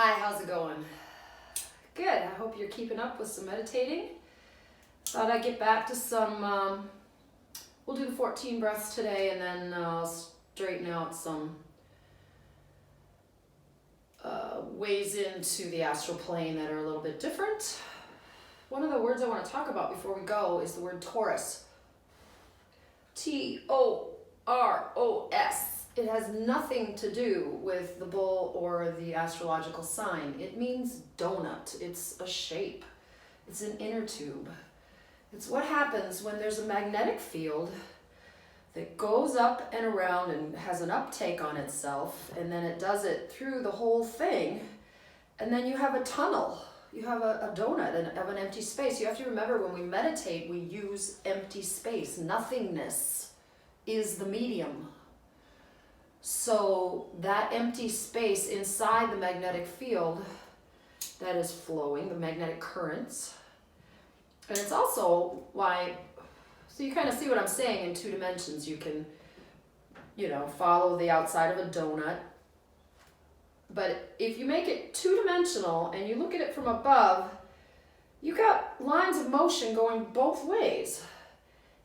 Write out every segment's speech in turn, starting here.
Hi, how's it going? Good, I hope you're keeping up with some meditating. Thought I'd get back to some, we'll do the 14 breaths today and then straighten out some ways into the astral plane that are a little bit different. One of the words I want to talk about before we go is the word Taurus. T-O-R-O-S. It has nothing to do with the bull or the astrological sign. It means donut. It's a shape. It's an inner tube. It's what happens when there's a magnetic field that goes up and around and has an uptake on itself, and then it does it through the whole thing, and then you have a tunnel. You have a donut of an empty space. You have to remember, when we meditate, we use empty space. Nothingness is the medium. So that empty space inside the magnetic field that is flowing, the magnetic currents. And it's also why, so you kind of see what I'm saying in two dimensions. You can, follow the outside of a donut. But if you make it two-dimensional and you look at it from above, you got lines of motion going both ways.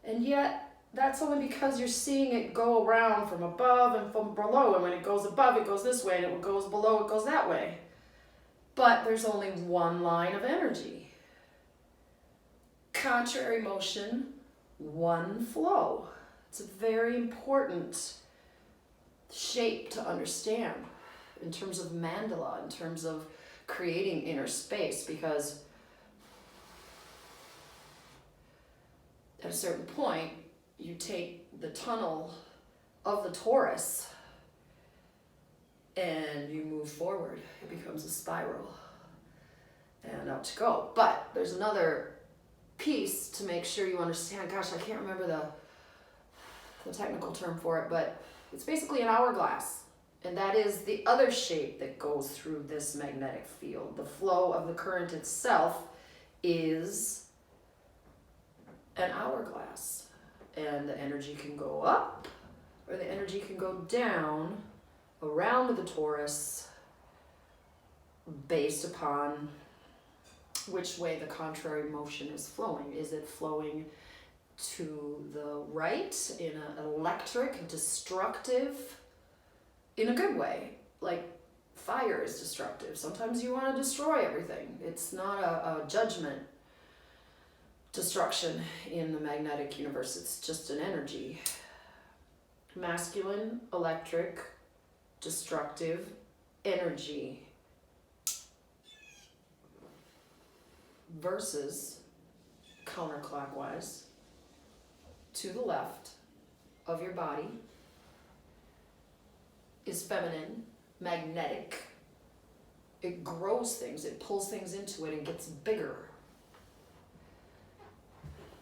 And yet, that's only because you're seeing it go around from above and from below. And when it goes above, it goes this way. And it goes below, it goes that way. But there's only one line of energy. Contrary motion, one flow. It's a very important shape to understand in terms of mandala, in terms of creating inner space, because at a certain point, you take the tunnel of the Taurus and you move forward. It becomes a spiral and out to go. But there's another piece to make sure you understand. Gosh, I can't remember the technical term for it, but it's basically an hourglass. And that is the other shape that goes through this magnetic field. The flow of the current itself is an hourglass. And the energy can go up or the energy can go down around the Taurus based upon which way the contrary motion is flowing. Is it flowing to the right in an electric, destructive, in a good way? Like fire is destructive. Sometimes you want to destroy everything. It's not a judgment destruction in the magnetic universe. It's just an energy. Masculine, electric, destructive energy versus counterclockwise to the left of your body is feminine, magnetic. It grows things, it pulls things into it and gets bigger.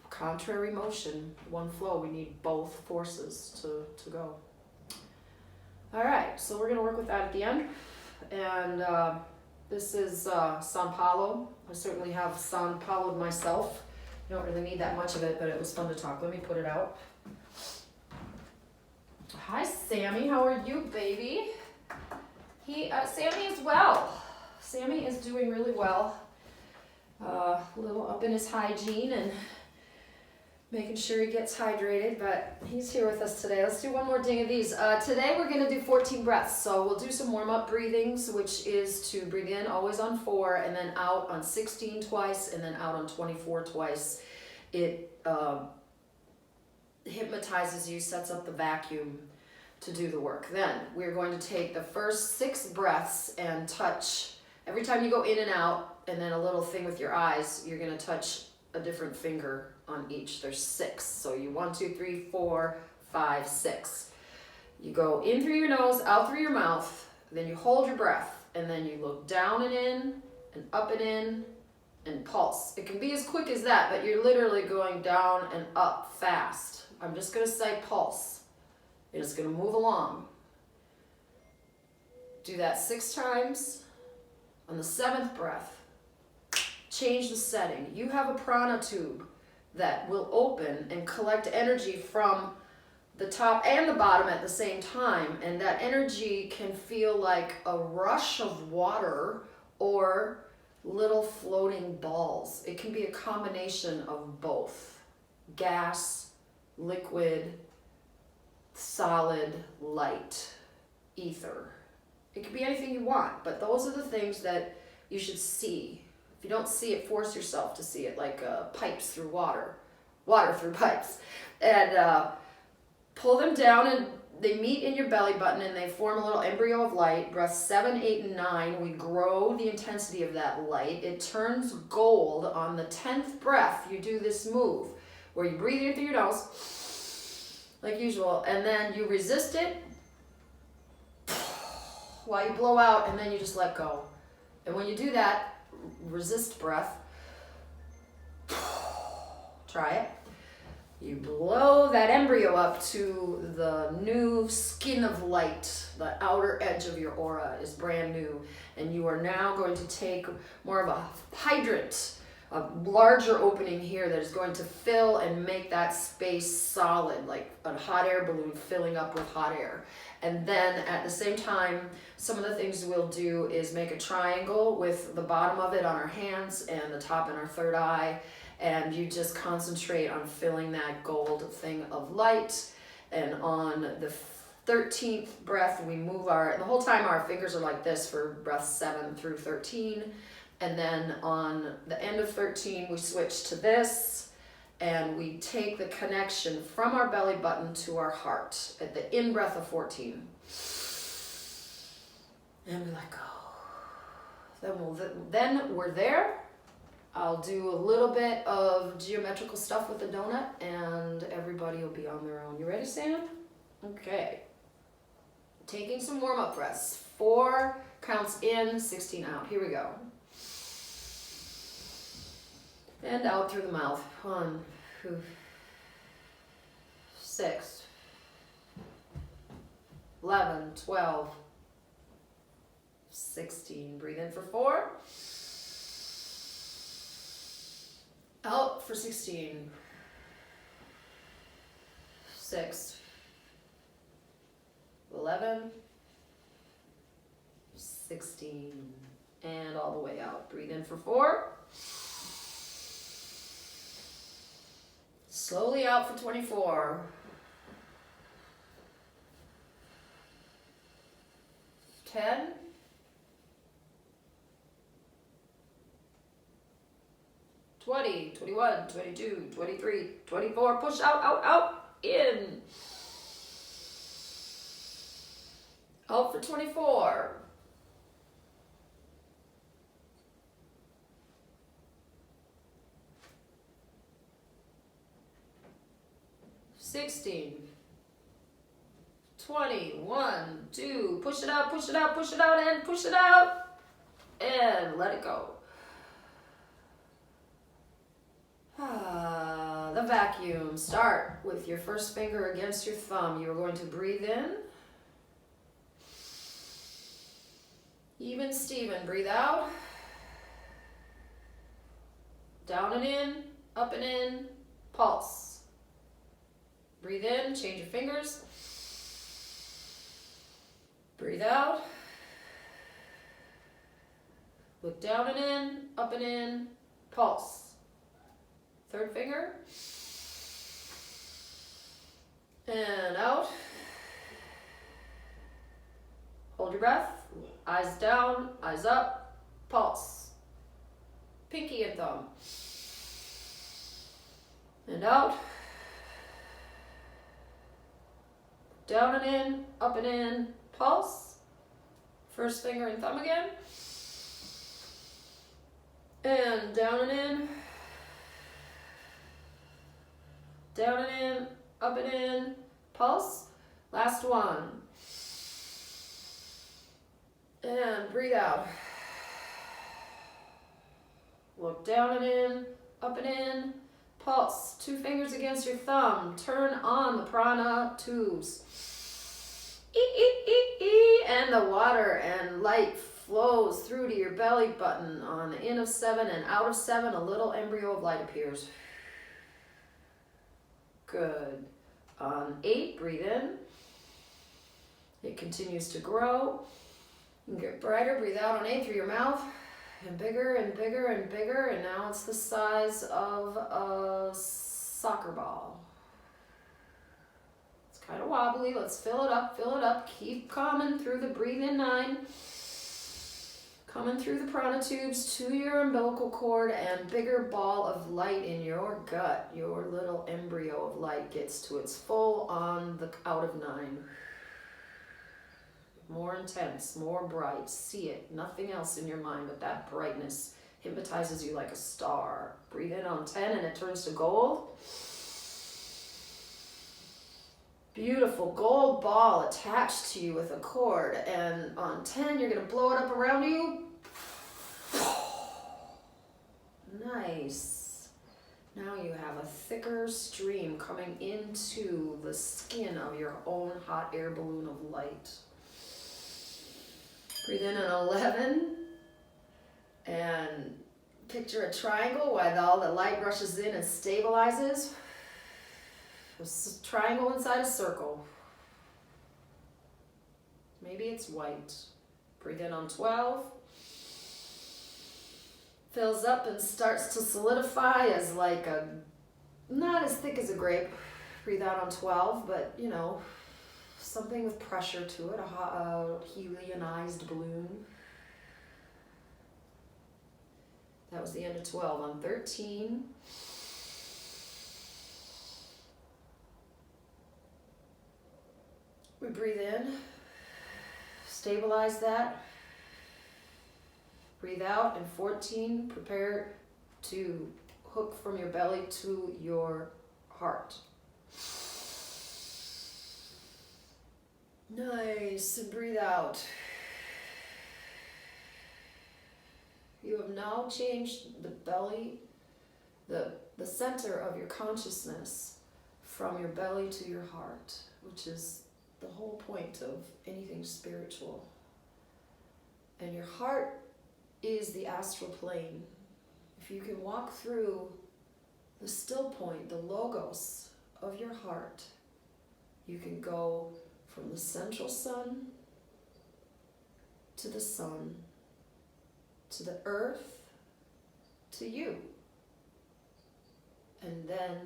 Contrary motion, one flow. We need both forces to go. All right, so we're going to work with that at the end. And this is San Paulo. I certainly have San Paulo'd myself. You don't really need that much of it, but it was fun to talk. Let me put it out. Hi, Sammy. How are you, baby? Sammy is well. Sammy is doing really well. A little up in his hygiene and making sure he gets hydrated, but he's here with us today. Let's do one more ding of these. Today we're going to do 14 breaths. So we'll do some warm-up breathings, which is to breathe in always on 4 and then out on 16 twice and then out on 24 twice. It hypnotizes you, sets up the vacuum to do the work. Then we're going to take the first 6 breaths and touch. Every time you go in and out, and then a little thing with your eyes, you're going to touch a different finger on each. There's 6. So you 1, 2, 3, 4, 5, 6. You go in through your nose, out through your mouth, then you hold your breath, and then you look down and in, and up and in, and pulse. It can be as quick as that, but you're literally going down and up fast. I'm just going to say pulse, and it's going to move along. Do that 6 times. On the 7th breath, change the setting. You have a prana tube that will open and collect energy from the top and the bottom at the same time, and that energy can feel like a rush of water or little floating balls. It can be a combination of both: gas, liquid, solid, light, ether. It could be anything you want, but those are the things that you should see. If you don't see it, force yourself to see it, like pipes through water, water through pipes. And pull them down, and they meet in your belly button, and they form a little embryo of light. Breath 7, 8, and 9, we grow the intensity of that light. It turns gold on the 10th breath. You do this move where you breathe in through your nose, like usual, and then you resist it while you blow out, and then you just let go. And when you do that, resist breath, try it. You blow that embryo up to the new skin of light. The outer edge of your aura is brand new. And you are now going to take more of a hydrant, a larger opening here that is going to fill and make that space solid, like a hot air balloon filling up with hot air. And then at the same time, some of the things we'll do is make a triangle with the bottom of it on our hands and the top in our third eye. And you just concentrate on filling that gold thing of light. And on the 13th breath, we move the whole time our fingers are like this for breath 7 through 13. And then on the end of 13, we switch to this. And we take the connection from our belly button to our heart at the in-breath of 14. And we let go. Then we're there. I'll do a little bit of geometrical stuff with the donut, and everybody will be on their own. You ready, Sam? Okay. Taking some warm-up breaths. 4 counts in, 16 out. Here we go. And out through the mouth. 1, 2, 6, 11, 12, 16. Breathe in for 4. Out for 16. 6, 11, 16. And all the way out. Breathe in for 4. Slowly out for 24. 10. 20, 21, 22, 23, 24. Push out, out, out, in. Out for 24. 16, 20, 1, 2, push it out, push it out, push it out, and push it out, and let it go. The vacuum. Start with your first finger against your thumb. You are going to breathe in. Even Steven, breathe out. Down and in, up and in, pulse. Breathe in, change your fingers. Breathe out. Look down and in, up and in, pulse. Third finger. And out. Hold your breath. Eyes down, eyes up, pulse. Pinky and thumb. And out. Down and in, up and in, pulse. First finger and thumb again. And down and in. Down and in, up and in, pulse. Last one. And breathe out. Look down and in, up and in, pulse. 2 fingers against your thumb. Turn on the prana tubes. And the water and light flows through to your belly button. On the in of 7 and out of 7, a little embryo of light appears. Good. On 8, breathe in. It continues to grow. You can get brighter, breathe out on 8 through your mouth. And bigger and bigger and bigger, and now it's the size of a soccer ball. It's kind of wobbly. Let's fill it up, fill it up. Keep coming through the breathe in 9. Coming through the prana tubes to your umbilical cord, and bigger ball of light in your gut. Your little embryo of light gets to its full on the out of 9. More intense, more bright. See it. Nothing else in your mind but that brightness hypnotizes you like a star. Breathe in on 10 and it turns to gold. Beautiful gold ball attached to you with a cord. And on 10, you're going to blow it up around you. Nice. Now you have a thicker stream coming into the skin of your own hot air balloon of light. Breathe in an 11 and picture a triangle while all the light rushes in and stabilizes. A triangle inside a circle. Maybe it's white. Breathe in on 12. Fills up and starts to solidify as like a, not as thick as a grape. Breathe out on 12, but you know, something with pressure to it, a helionized balloon. That was the end of 12. On 13, we breathe in, stabilize that. Breathe out, and 14, prepare to hook from your belly to your heart. Nice, and breathe out. You have now changed the belly, the center of your consciousness from your belly to your heart, which is the whole point of anything spiritual. And your heart is the astral plane. If you can walk through the still point, the logos of your heart, you can go from the central sun to the sun, to the earth, to you. And then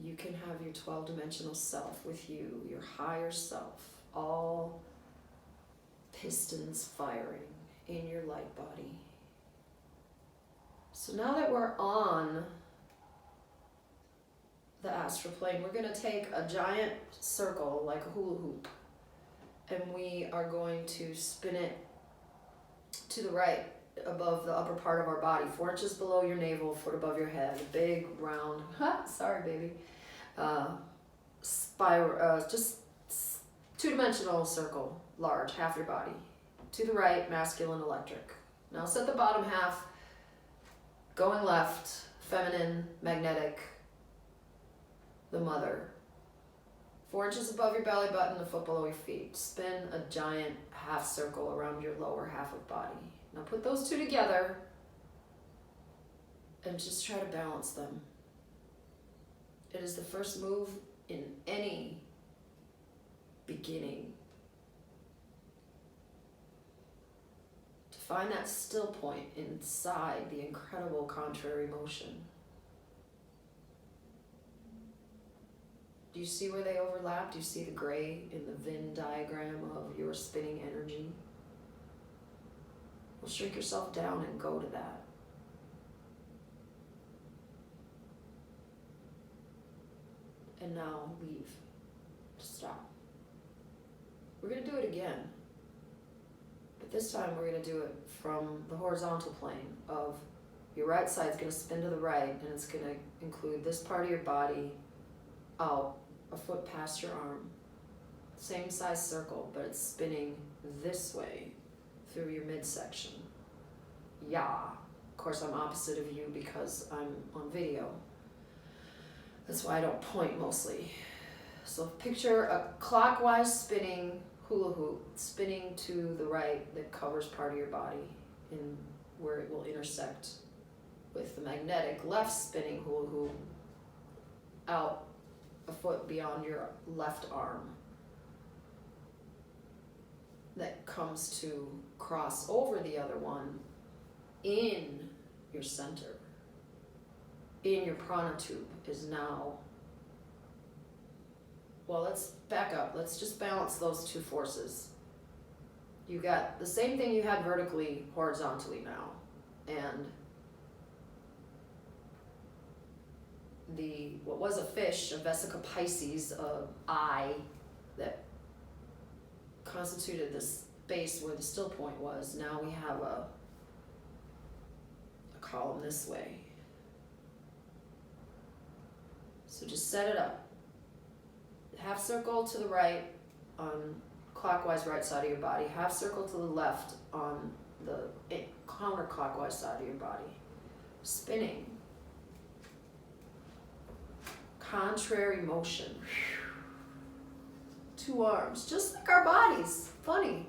you can have your 12-dimensional self with you, your higher self, all pistons firing in your light body. So now that we're on the astral plane, we're going to take a giant circle like a hula hoop, and we are going to spin it to the right above the upper part of our body, 4 inches below your navel, a foot above your head. A big round, sorry baby, spiral, just 2-dimensional circle, large, half your body. To the right, masculine, electric. Now set the bottom half going left, feminine, magnetic, the mother. 4 inches above your belly button, a foot below your feet. Spin a giant half circle around your lower half of body. Now put those two together and just try to balance them. It is the first move in any beginning. To find that still point inside the incredible contrary motion. Do you see where they overlap? Do you see the gray in the Venn diagram of your spinning energy? Well, shrink yourself down and go to that. And now leave. Stop. We're going to do it again. But this time we're going to do it from the horizontal plane of your right side is going to spin to the right, and it's going to include this part of your body out a foot past your arm. Same size circle, but it's spinning this way through your midsection. Yeah. Of course, I'm opposite of you because I'm on video. That's why I don't point mostly. So picture a clockwise spinning hula hoop, spinning to the right that covers part of your body in where it will intersect with the magnetic left spinning hula hoop out a foot beyond your left arm, that comes to cross over the other one in your center, in your prana tube, is now, well, let's back up. Let's just balance those two forces. You got the same thing you had vertically, horizontally now. And what was a fish, a vesica piscis, a eye that constituted this space where the still point was, now we have a column this way. So just set it up. Half circle to the right on clockwise right side of your body, half circle to the left on the counterclockwise side of your body. Spinning. Contrary motion. Two arms, just like our bodies. Funny.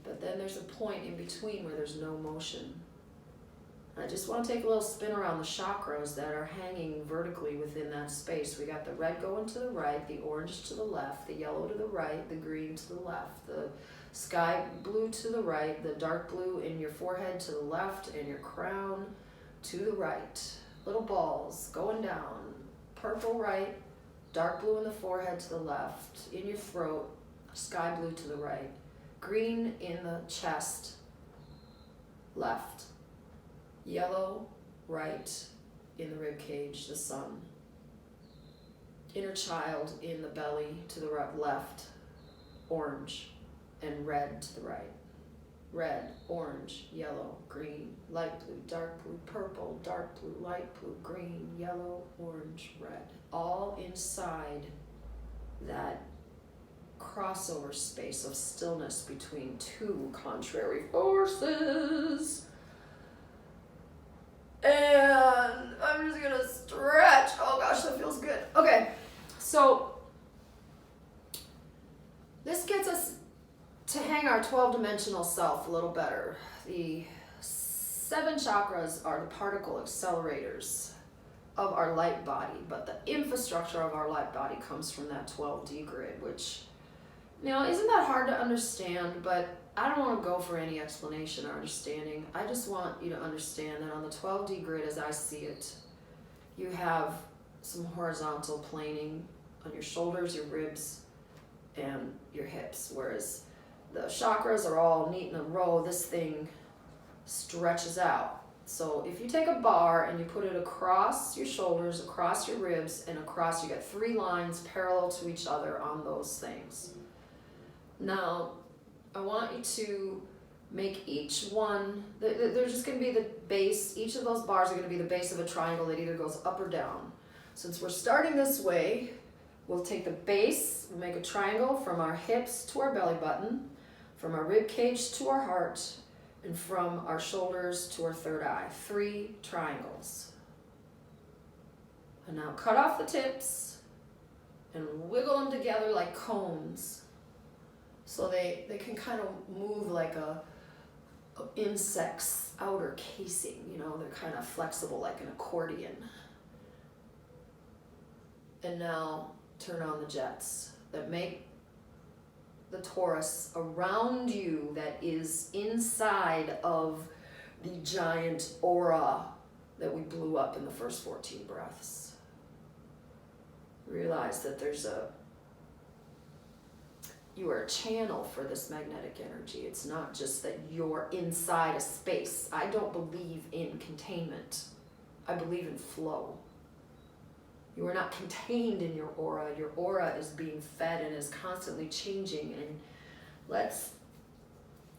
But then there's a point in between where there's no motion. I just want to take a little spin around the chakras that are hanging vertically within that space. We got the red going to the right, the orange to the left, the yellow to the right, the green to the left, the sky blue to the right, the dark blue in your forehead to the left, and your crown to the right. Little balls going down. Purple right, dark blue in the forehead to the left, in your throat, sky blue to the right, green in the chest, left. Yellow, right, in the rib cage, the sun. Inner child in the belly to the right, left, orange, and red to the right. Red, orange, yellow, green, light blue, dark blue, purple, dark blue, light blue, green, yellow, orange, red. All inside that crossover space of stillness between two contrary forces. And I'm just gonna stretch. Oh gosh, that feels good. Okay, so this gets us to hang our 12-dimensional self a little better. The 7 chakras are the particle accelerators of our light body, but the infrastructure of our light body comes from that 12D grid, which, you know, isn't that hard to understand, but I don't want to go for any explanation or understanding. I just want you to understand that on the 12D grid, as I see it, you have some horizontal planing on your shoulders, your ribs, and your hips, whereas the chakras are all neat in a row. This thing stretches out. So if you take a bar and you put it across your shoulders, across your ribs, and across, you get 3 lines parallel to each other on those things. Now, I want you to make each one, there's just going to be the base, each of those bars are going to be the base of a triangle that either goes up or down. Since we're starting this way, we'll take the base, we'll make a triangle from our hips to our belly button, from our rib cage to our heart, and from our shoulders to our third eye. 3 triangles. And now cut off the tips and wiggle them together like cones. So they can kind of move like a insect's outer casing, you know, they're kind of flexible like an accordion. And now turn on the jets that make the torus around you that is inside of the giant aura that we blew up in the first 14 breaths. Realize that you are a channel for this magnetic energy. It's not just that you're inside a space. I don't believe in containment. I believe in flow. You are not contained in your aura. Your aura is being fed and is constantly changing. And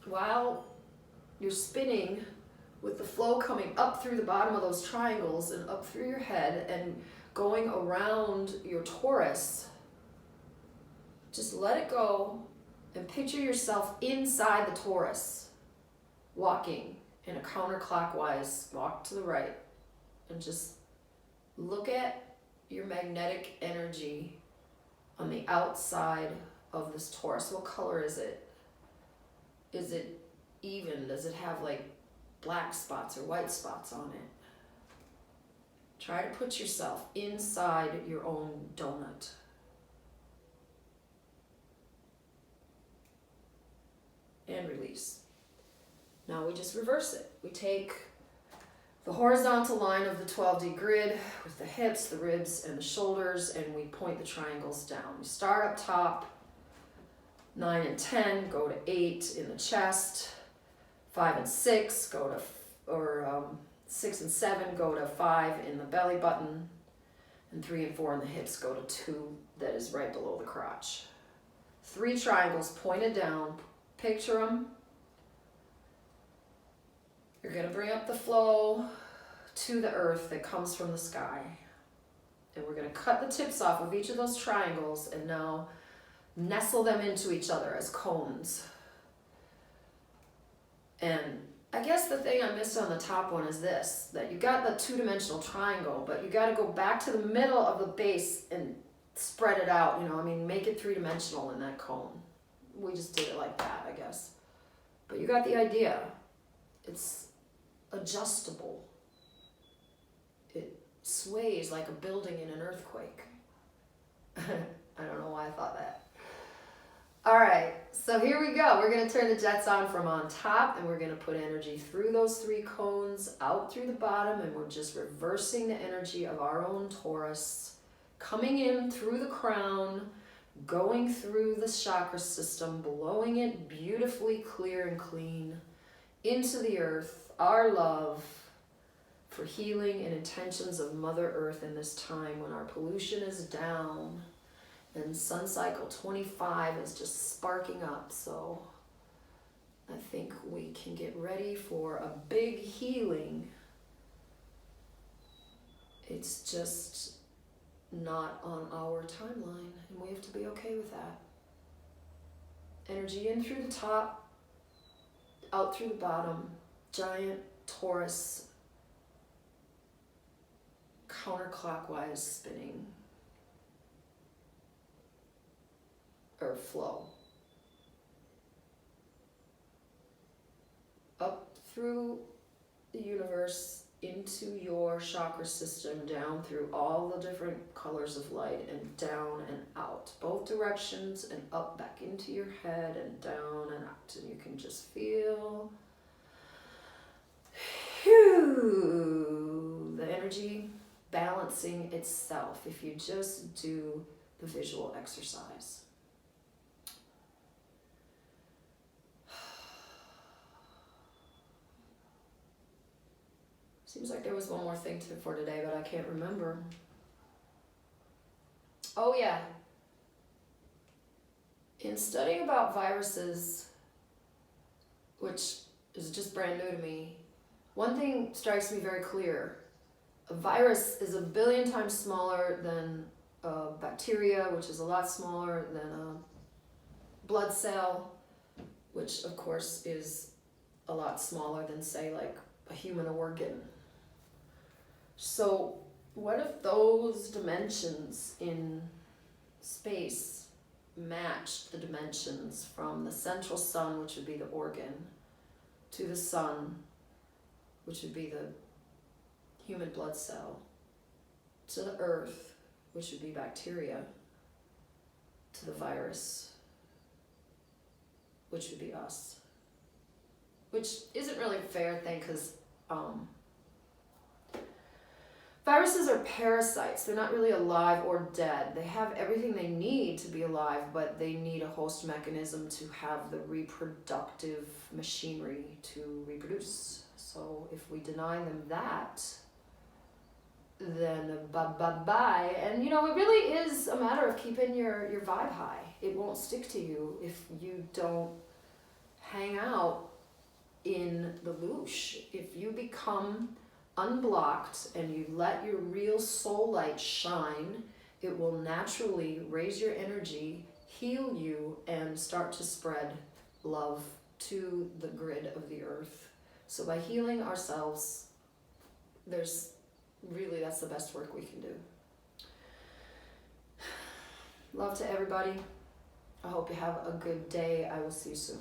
while you're spinning with the flow coming up through the bottom of those triangles and up through your head and going around your torus, just let it go and picture yourself inside the torus, walking in a counterclockwise walk to the right, and just look at your magnetic energy on the outside of this torus. What color is it? Is it even? Does it have like black spots or white spots on it? Try to put yourself inside your own donut. And release. Now we just reverse it. We take the horizontal line of the 12D grid with the hips, the ribs, and the shoulders, and we point the triangles down. We start up top, 9 and 10, go to 8 in the chest, 5 and 6, go to, 6 and 7, go to 5 in the belly button, and 3 and 4 in the hips, go to 2 that is right below the crotch. 3 triangles pointed down, picture them. You're going to bring up the flow to the earth that comes from the sky. And we're going to cut the tips off of each of those triangles and now nestle them into each other as cones. And I guess the thing I missed on the top one is this, that you got the 2-dimensional triangle, but you got to go back to the middle of the base and spread it out, make it 3-dimensional in that cone. We just did it like that, I guess. But you got the idea. It's adjustable. It sways like a building in an earthquake. I don't know why I thought that. All right, so here we go. We're going to turn the jets on from on top, and we're going to put energy through those 3 cones, out through the bottom, and we're just reversing the energy of our own torus, coming in through the crown, going through the chakra system, blowing it beautifully clear and clean into the earth, our love for healing and intentions of Mother Earth in this time when our pollution is down and sun cycle 25 is just sparking up. So I think we can get ready for a big healing. It's just not on our timeline, and we have to be okay with that. Energy in through the top, out through the bottom, giant torus, counterclockwise spinning, or flow. Up through the universe, into your chakra system, down through all the different colors of light, and down and out, both directions, and up back into your head, and down and out. And you can just feel the energy balancing itself if you just do the visual exercise. Seems like there was one more thing for today, but I can't remember. Oh yeah. In studying about viruses, which is just brand new to me, one thing strikes me very clear. A virus is 1 billion times smaller than a bacteria, which is a lot smaller than a blood cell, which of course is a lot smaller than, say, like a human organ. So what if those dimensions in space matched the dimensions from the central sun, which would be the organ, to the sun, which would be the human blood cell, to the earth, which would be bacteria, to the virus, which would be us. Which isn't really a fair thing, because viruses are parasites. They're not really alive or dead. They have everything they need to be alive, but they need a host mechanism to have the reproductive machinery to reproduce. So if we deny them that, then bye-bye. And it really is a matter of keeping your vibe high. It won't stick to you if you don't hang out in the loosh. If you become unblocked and you let your real soul light shine, it will naturally raise your energy, heal you, and start to spread love to the grid of the earth. So by healing ourselves, that's the best work we can do. Love to everybody. I hope you have a good day. I will see you soon.